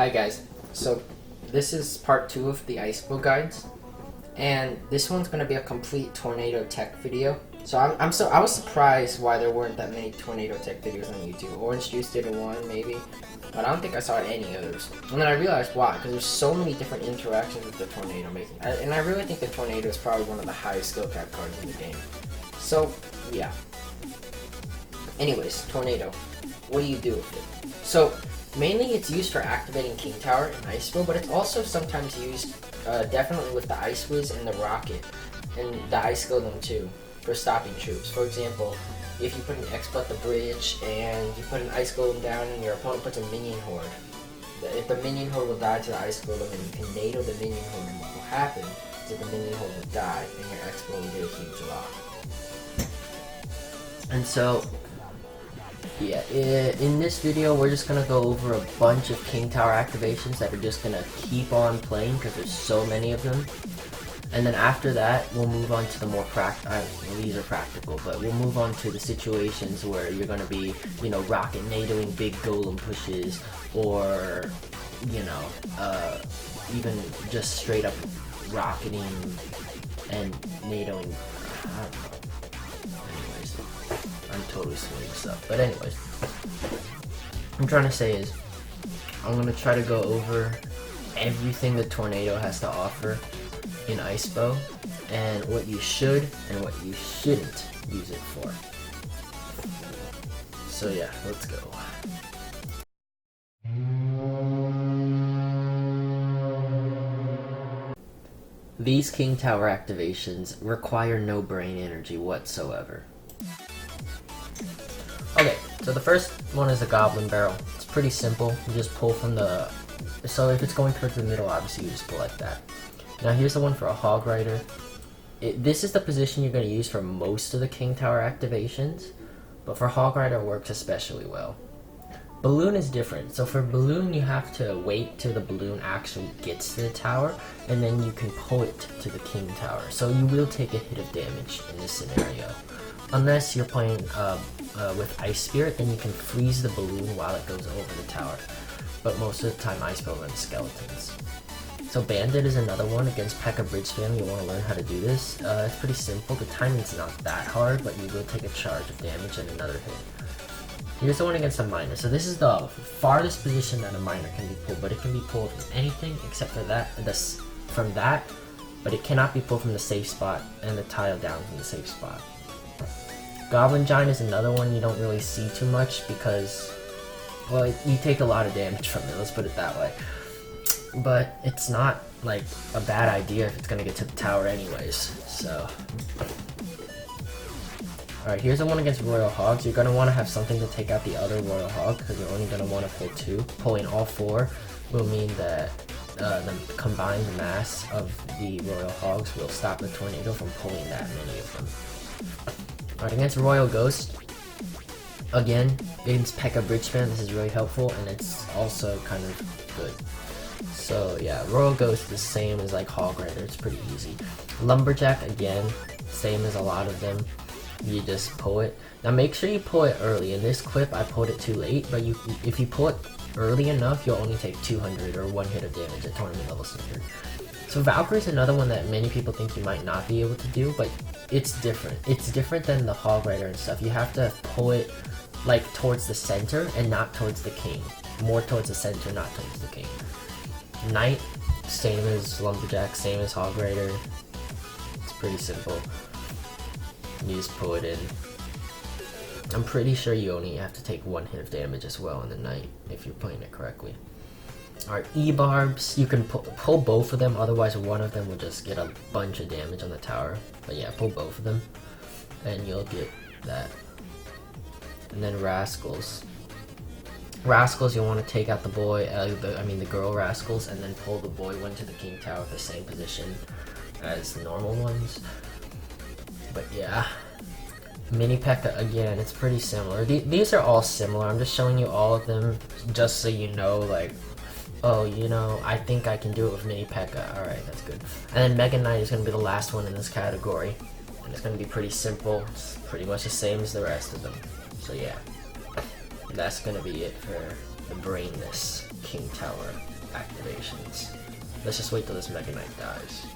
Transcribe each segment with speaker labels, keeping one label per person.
Speaker 1: Hi guys, so this is part 2 of the Ice Bow guides, and this one's going to be a complete tornado tech video. So I was surprised why there weren't that many tornado tech videos on YouTube. Orange Juice did one maybe, but I don't think I saw any others. And then I realized why, because there's so many different interactions with the tornado making, and I really think the tornado is probably one of the highest skill cap cards in the game. So yeah. Anyways, tornado. What do you do with it? So mainly it's used for activating King Tower and Ice Bow, but it's also sometimes used definitely with the Ice Whiz and the Rocket, and the Ice Golem too, for stopping troops. For example, if you put an X-Butt the bridge and you put an Ice Golem down and your opponent puts a minion horde, if the minion horde will die to the Ice Golem and you can NATO the minion horde, and what will happen is that the minion horde will die and your X-Bow will get a huge lock. And so yeah, in this video we're just gonna go over a bunch of King Tower activations that are just gonna keep on playing because there's so many of them. And then after that, we'll move on to the more these are practical, but we'll move on to the situations where you're gonna be, you know, rocket NATOing big golem pushes, or, you know, even just straight up rocketing and NATOing, I don't know. Anyways, I'm totally screwing this up. But anyways, what I'm trying to say is, I'm gonna try to go over everything the tornado has to offer in Ice Bow, and what you should and what you shouldn't use it for. So yeah, let's go. These King Tower activations require no brain energy whatsoever. Okay, so the first one is the Goblin Barrel. It's pretty simple. You just pull from the... So if it's going towards the middle, obviously you just pull like that. Now here's the one for a Hog Rider. This is the position you're going to use for most of the King Tower activations, but for Hog Rider it works especially well. Balloon is different. So for Balloon you have to wait till the balloon actually gets to the tower, and then you can pull it to the King Tower. So you will take a hit of damage in this scenario. Unless you're playing with Ice Spirit, then you can freeze the balloon while it goes over the tower. But most of the time Ice Bow runs skeletons. So Bandit is another one against P.E.K.K.A. Bridge Spam. You want to learn how to do this. It's pretty simple. The timing's not that hard, but you will take a charge of damage and another hit. Here's the one against a Miner. So this is the farthest position that a Miner can be pulled, but it can be pulled from anything except for that, but it cannot be pulled from the safe spot and the tile down from the safe spot. Goblin Giant is another one you don't really see too much because, well, you take a lot of damage from it, let's put it that way. But it's not like a bad idea if it's gonna get to the tower anyways, so. Alright, here's the one against Royal Hogs. You're gonna want to have something to take out the other Royal Hog because you're only gonna want to pull 2. Pulling all 4 will mean that the combined mass of the Royal Hogs will stop the tornado from pulling that many of them. Alright, against Royal Ghost, again, against P.E.K.K.A. Bridge Spam, this is really helpful, and it's also kind of good. So yeah, Royal Ghost is the same as like Hog Rider, it's pretty easy. Lumberjack, again, same as a lot of them. You just pull it. Now make sure you pull it early. In this clip, I pulled it too late, but if you pull it early enough, you'll only take 200 or 1 hit of damage at tournament level standard. So Valkyrie is another one that many people think you might not be able to do, but it's different. It's different than the Hog Rider and stuff. You have to pull it like towards the center and not towards the king. More towards the center, not towards the king. Knight, same as Lumberjack, same as Hog Rider. It's pretty simple. You just pull it in. I'm pretty sure you only have to take 1 hit of damage as well in the Knight if you're playing it correctly. Alright, E-Barbs, you can pull both of them, otherwise one of them will just get a bunch of damage on the tower. But yeah, pull both of them, and you'll get that. And then Rascals. Rascals, you'll want to take out the boy, the girl Rascals, and then pull the boy one to the King Tower the same position as the normal ones. But yeah, Mini P.E.K.K.A. again, it's pretty similar. These are all similar. I'm just showing you all of them just so you know, like, oh, you know, I think I can do it with Mini P.E.K.K.A. Alright, that's good. And then Mega Knight is going to be the last one in this category. And it's going to be pretty simple. It's pretty much the same as the rest of them. So yeah, that's going to be it for the Brainless King Tower activations. Let's just wait till this Mega Knight dies.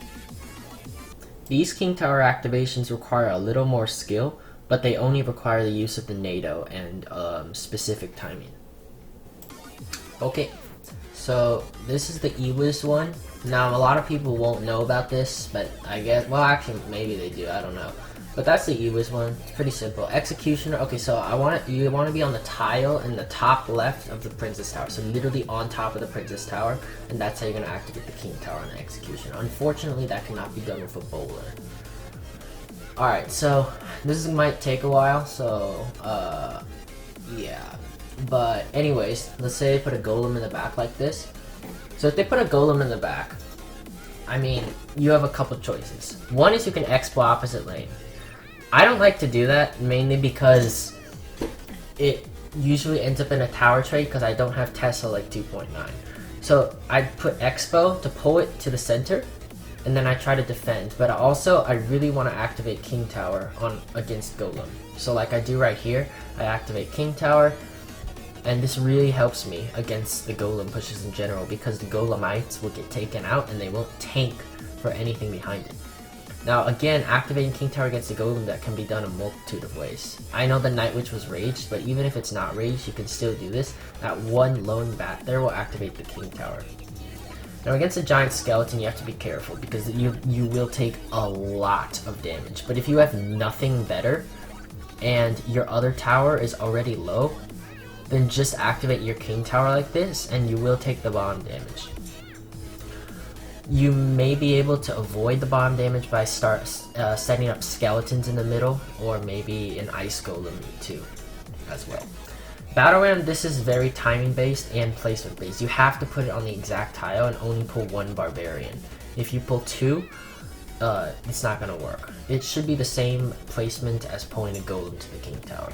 Speaker 1: These King Tower activations require a little more skill, but they only require the use of the NATO and specific timing. Okay, so this is the Ewiz one. Now, a lot of people won't know about this, but I guess, well, actually, maybe they do, I don't know. But that's the Ewiz one. It's pretty simple. Executioner. Okay, so you want to be on the tile in the top left of the Princess Tower. So literally on top of the Princess Tower, and that's how you're gonna activate the King Tower on the Executioner. Unfortunately, that cannot be done with a bowler. All right, so this might take a while. So yeah. But anyways, let's say they put a golem in the back like this. So if they put a golem in the back, I mean, you have a couple choices. One is you can expo opposite lane. I don't like to do that, mainly because it usually ends up in a tower trade because I don't have Tesla like 2.9. So I put expo to pull it to the center, and then I try to defend. But also, I really want to activate King Tower against Golem. So like I do right here, I activate King Tower, and this really helps me against the Golem pushes in general because the Golemites will get taken out and they won't tank for anything behind it. Now again, activating King Tower against the Golem, that can be done a multitude of ways. I know the Night Witch was raged, but even if it's not raged, you can still do this. That one lone bat there will activate the King Tower. Now against a giant skeleton, you have to be careful because you will take a lot of damage. But if you have nothing better and your other tower is already low, then just activate your King Tower like this and you will take the bomb damage. You may be able to avoid the bomb damage by setting up skeletons in the middle, or maybe an ice golem too as well. Battle Ram, this is very timing based and placement based. You have to put it on the exact tile and only pull one barbarian. If you pull two, it's not going to work. It should be the same placement as pulling a golem to the King Tower.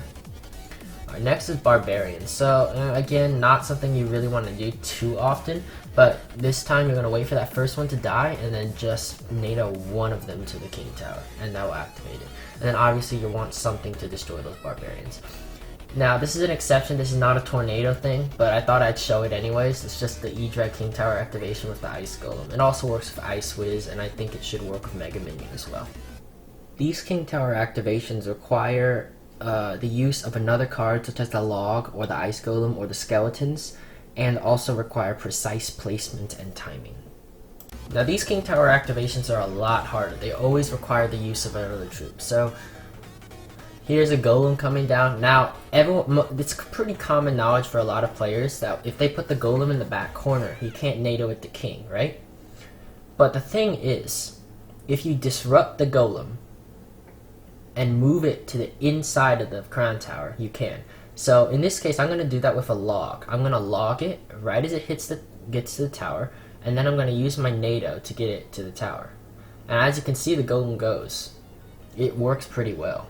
Speaker 1: Alright, next is Barbarian. So again, not something you really want to do too often, but this time you're going to wait for that first one to die and then just NATO one of them to the King Tower, and that will activate it. And then obviously you want something to destroy those Barbarians. Now this is an exception, this is not a tornado thing, but I thought I'd show it anyways. It's just the E-Drag King Tower activation with the Ice Golem. It also works with Ice Wiz, and I think it should work with Mega Minion as well. These King Tower activations require the use of another card such as the Log or the Ice Golem or the Skeletons, and also require precise placement and timing. Now these King Tower activations are a lot harder. They always require the use of another troop. So here's a Golem coming down. Now it's pretty common knowledge for a lot of players that if they put the Golem in the back corner, he can't NATO with the King, right? But the thing is, if you disrupt the Golem and move it to the inside of the Crown Tower, you can. So in this case, I'm going to do that with a log. I'm going to log it right as it gets to the tower, and then I'm going to use my NATO to get it to the tower. And as you can see, the Golem goes. It works pretty well.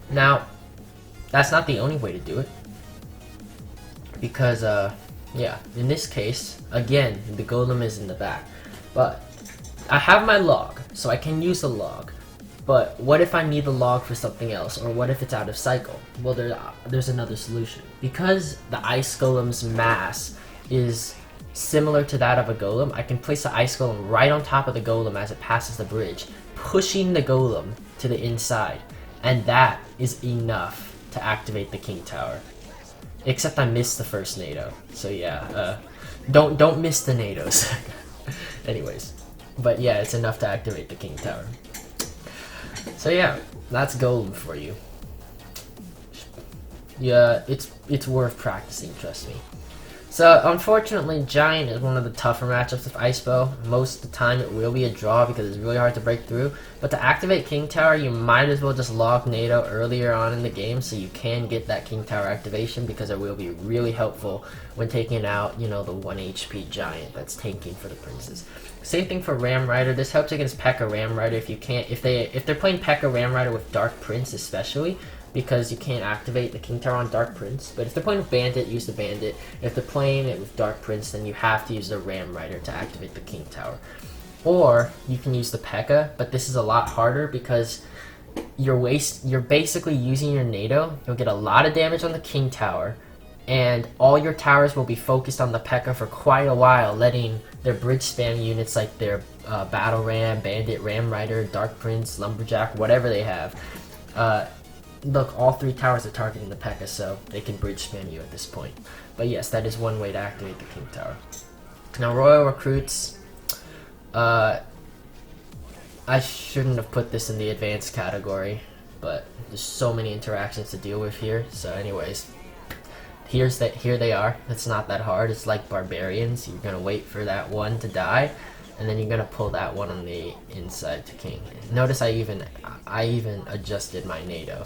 Speaker 1: Now, that's not the only way to do it, because yeah, in this case, again, the Golem is in the back, but I have my log, so I can use the log. But what if I need the log for something else, or what if it's out of cycle? Well, there's another solution. Because the Ice Golem's mass is similar to that of a Golem, I can place the Ice Golem right on top of the Golem as it passes the bridge, pushing the Golem to the inside, and that is enough to activate the King Tower. Except I missed the first NATO, so yeah, don't miss the NATOs. Anyways, but yeah, it's enough to activate the King Tower. So yeah, that's Golem for you. Yeah, it's worth practicing, trust me. So unfortunately, Giant is one of the tougher matchups with Icebow. Most of the time it will be a draw because it's really hard to break through. But to activate King Tower, you might as well just log NATO earlier on in the game so you can get that King Tower activation, because it will be really helpful when taking out, you know, the 1 HP Giant that's tanking for the Princes. Same thing for Ram Rider. This helps against P.E.K.K.A. Ram Rider if they're playing P.E.K.K.A. Ram Rider with Dark Prince especially, because you can't activate the King Tower on Dark Prince. But if they're playing with Bandit, use the Bandit. If they're playing it with Dark Prince, then you have to use the Ram Rider to activate the King Tower. Or you can use the P.E.K.K.A., but this is a lot harder because you're basically using your NATO. You'll get a lot of damage on the King Tower, and all your towers will be focused on the P.E.K.K.A for quite a while, letting their bridge spam units like their Battle Ram, Bandit, Ram Rider, Dark Prince, Lumberjack, whatever they have. Look, all 3 towers are targeting the P.E.K.K.A, so they can bridge spam you at this point. But yes, that is one way to activate the King Tower. Now, Royal Recruits, I shouldn't have put this in the advanced category, but there's so many interactions to deal with here. So anyways, here they are. It's not that hard. It's like Barbarians. You're gonna wait for that one to die, and then you're gonna pull that one on the inside to King. Notice I even adjusted my NATO.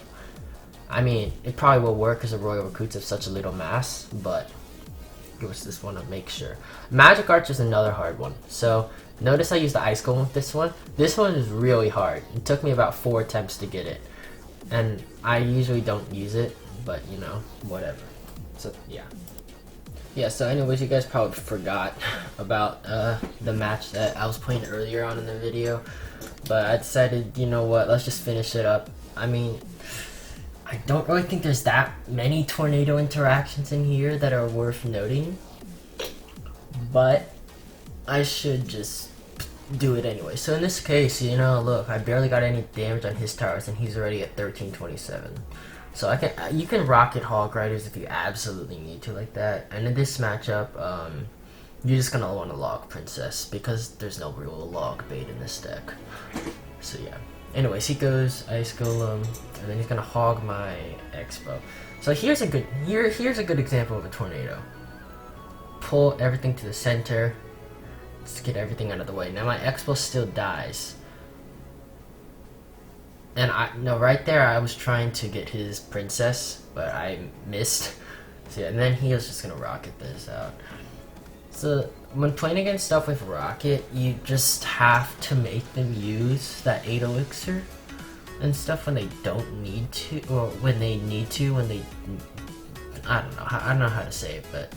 Speaker 1: I mean, it probably will work because the Royal Recruits have such a little mass, but you just want to make sure. Magic Archer is another hard one. So notice I used the Ice Golem with this one. This one is really hard. It took me about 4 attempts to get it, and I usually don't use it, but you know, whatever. So yeah, so anyways, you guys probably forgot about the match that I was playing earlier on in the video, but I decided, you know what, let's just finish it up. I mean, I don't really think there's that many tornado interactions in here that are worth noting, but I should just do it anyway. So in this case, you know, look, I barely got any damage on his towers and he's already at 1327. So you can rocket Hog Riders if you absolutely need to like that. And in this matchup, you're just gonna want to log Princess because there's no real log bait in this deck. So yeah. Anyways, he goes Ice Golem, and then he's gonna hog my Expo. So here's a good example of a tornado. Pull everything to the center. Let's get everything out of the way. Now my Expo still dies. And right there I was trying to get his Princess, but I missed. So yeah, and then he was just gonna rocket this out. So when playing against stuff with Rocket, you just have to make them use that 8 elixir and stuff when they don't need to, or when they need to, when they, I don't know how to say it, but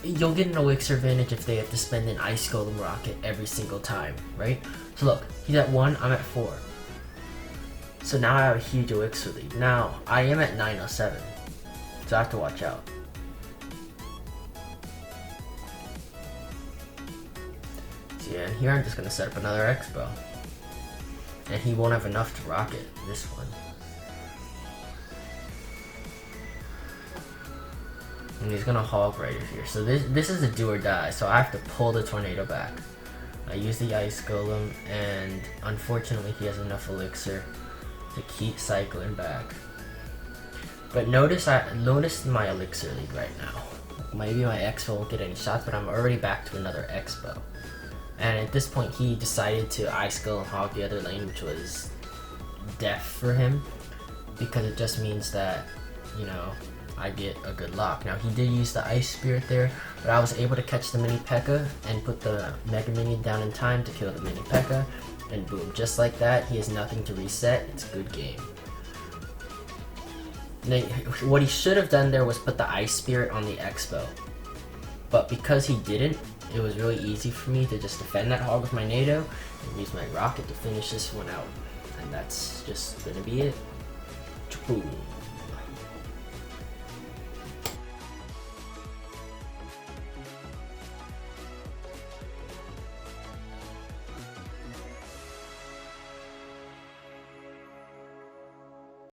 Speaker 1: you'll get an elixir advantage if they have to spend an Ice Golem Rocket every single time, right? So look, he's at 1, I'm at 4. So now I have a huge elixir lead. Now, I am at 907, so I have to watch out. So yeah, and here I'm just going to set up another Expo. And he won't have enough to rocket this one. And he's going to Hog Rider here. So this is a do or die, so I have to pull the tornado back. I use the Ice Golem, and unfortunately he has enough elixir to keep cycling back. But notice my elixir lead right now. Maybe my Expo won't get any shots, but I'm already back to another Expo. And at this point he decided to Ice Golem hog the other lane, which was death for him, because it just means that, you know, I get a good lock. Now he did use the Ice Spirit there, but I was able to catch the mini P.E.K.K.A and put the Mega Minion down in time to kill the mini P.E.K.K.A, and boom, just like that, he has nothing to reset. It's a good game. Now, what he should have done there was put the Ice Spirit on the Expo, but because he didn't, it was really easy for me to just defend that hog with my NATO and use my rocket to finish this one out. And that's just gonna be it. Boom.